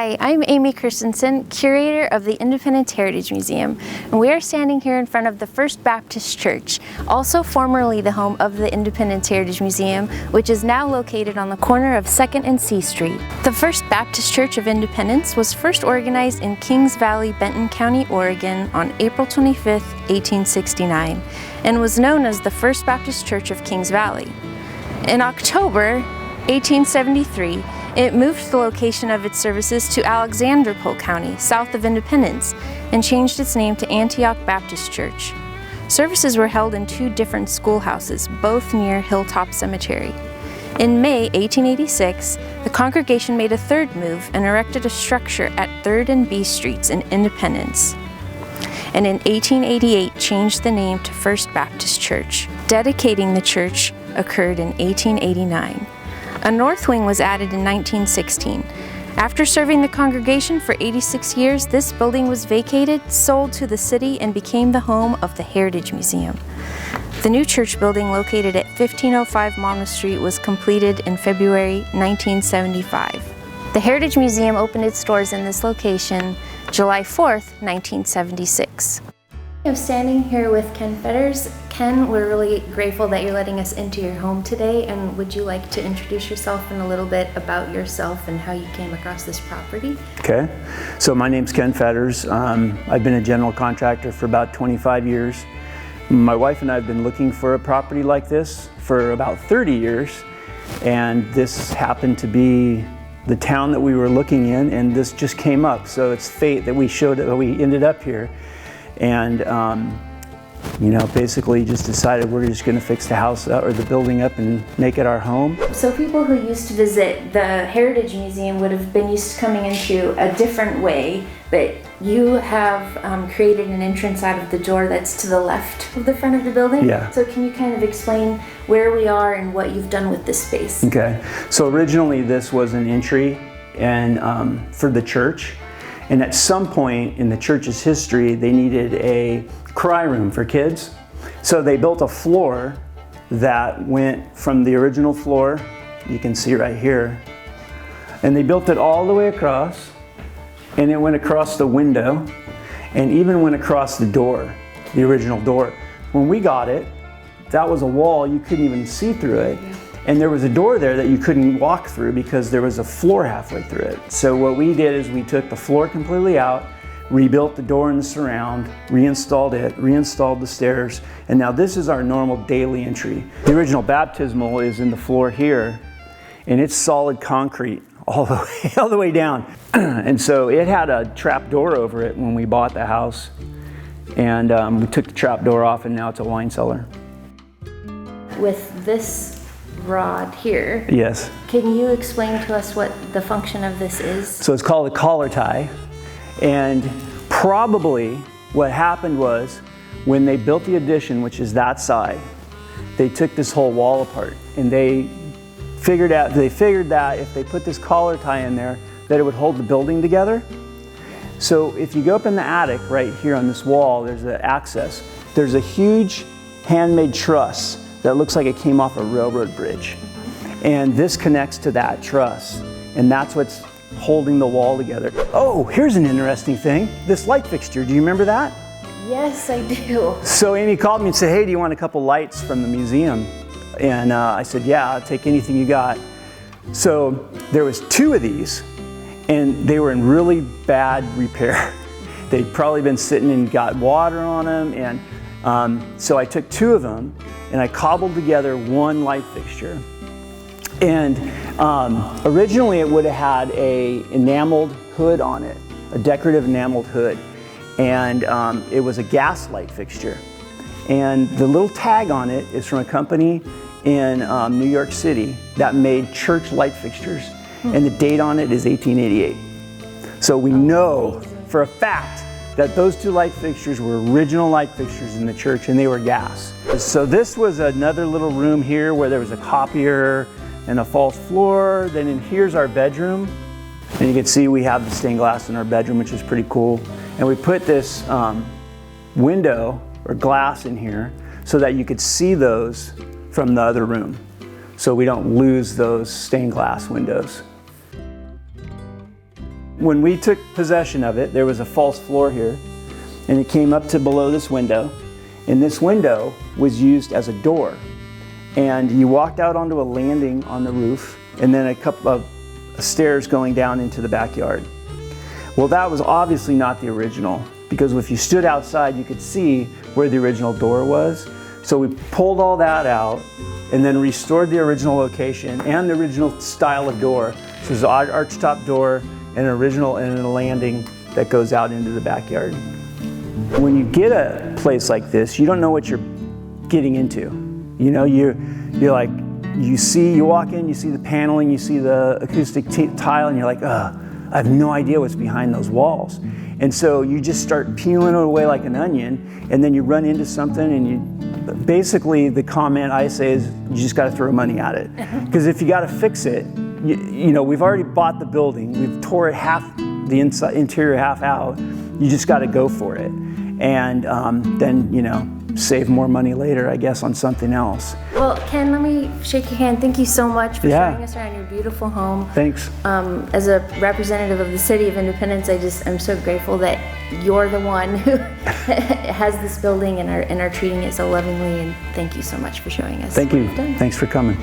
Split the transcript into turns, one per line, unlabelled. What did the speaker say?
Hi, I'm Amy Christensen, curator of the Independence Heritage Museum, and we are standing here in front of the First Baptist Church, also formerly the home of the Independence Heritage Museum, which is now located on the corner of 2nd and C Street. The First Baptist Church of Independence was first organized in Kings Valley, Benton County, Oregon on April 25, 1869, and was known as the First Baptist Church of Kings Valley. In October 1873, it moved the location of its services to Alexanderpole County, south of Independence, and changed its name to Antioch Baptist Church. Services were held in two different schoolhouses, both near Hilltop Cemetery. In May 1886, the congregation made a third move and erected a structure at 3rd and B Streets in Independence, and in 1888 changed the name to First Baptist Church. Dedicating the church occurred in 1889. A north wing was added in 1916. After serving the congregation for 86 years, this building was vacated, sold to the city, and became the home of the Heritage Museum. The new church building located at 1505 Monmouth Street was completed in February 1975. The Heritage Museum opened its doors in this location July 4th, 1976. I'm standing here with Ken Fetters. Ken, we're really grateful that you're letting us into your home today, and would you like to introduce yourself and a little bit about yourself and how you came across this property?
Okay, so my name's Ken Fetters. I've been a general contractor for about 25 years. My wife and I have been looking for a property like this for about 30 years, and this happened to be the town that we were looking in, and this just came up. So it's fate that we ended up here. And basically just decided we're just going to fix the house up, or the building up, and make it our home.
So people who used to visit the Heritage Museum would have been used to coming into a different way, but you have created an entrance out of the door that's to the left of the front of the building.
Yeah.
So can you kind of explain where we are and what you've done with this space?
Okay. So originally this was an entry for the church. And at some point in the church's history, they needed a cry room for kids. So they built a floor that went from the original floor, you can see right here, and they built it all the way across, and it went across the window, and even went across the door, the original door. When we got it, that was a wall, you couldn't even see through it. And there was a door there that you couldn't walk through because there was a floor halfway through it. So what we did is we took the floor completely out, rebuilt the door and the surround, reinstalled it, reinstalled the stairs, and now this is our normal daily entry. The original baptismal is in the floor here, and it's solid concrete all the way down. And so it had a trap door over it when we bought the house, and we took the trap door off, and now it's a wine cellar.
With this rod here.
Yes.
Can you explain to us what the function of this is?
So it's called a collar tie, and probably what happened was when they built the addition, which is that side, they took this whole wall apart, and they figured that if they put this collar tie in there, that it would hold the building together. So if you go up in the attic right here on this wall, there's the access. There's a huge handmade truss that looks like it came off a railroad bridge. And this connects to that truss, and that's what's holding the wall together. Oh, here's an interesting thing. This light fixture, do you remember that?
Yes, I do.
So Amy called me and said, hey, do you want a couple lights from the museum? And I said, yeah, I'll take anything you got. So there was 2 of these, and they were in really bad repair. They'd probably been sitting and got water on them, and so I took 2 of them, and I cobbled together one light fixture. And originally it would have had a enameled hood on it, a decorative enameled hood. And it was a gas light fixture. And the little tag on it is from a company in New York City that made church light fixtures. And the date on it is 1888. So we know for a fact that those 2 light fixtures were original light fixtures in the church, and they were gas. So this was another little room here where there was a copier and a false floor. Then in here's our bedroom, and you can see we have the stained glass in our bedroom, which is pretty cool. And we put this window or glass in here so that you could see those from the other room, so we don't lose those stained glass windows. when we took possession of it, there was a false floor here, and it came up to below this window, and this window was used as a door. And you walked out onto a landing on the roof, and then a couple of stairs going down into the backyard. Well, that was obviously not the original, because if you stood outside, you could see where the original door was. So we pulled all that out and then restored the original location and the original style of door. So there's an archtop door and an original and a landing that goes out into the backyard. When you get a place like this, you don't know what you're getting into. You know, you're like, you walk in, you see the paneling, you see the acoustic tile, and you're like, I have no idea what's behind those walls. And so you just start peeling it away like an onion, and then you run into something, and basically the comment I say is, you just got to throw money at it. Because if you got to fix it, you know, we've already bought the building, we've tore it half, the interior half out, you just got to go for it. And then, you know, save more money later, I guess, on something else.
Well, Ken, let me shake your hand. Thank you so much for showing us around your beautiful home.
Thanks.
As a representative of the City of Independence, I'm so grateful that you're the one who has this building and are treating it so lovingly, and thank you so much for showing us.
Thank you. Thanks for coming.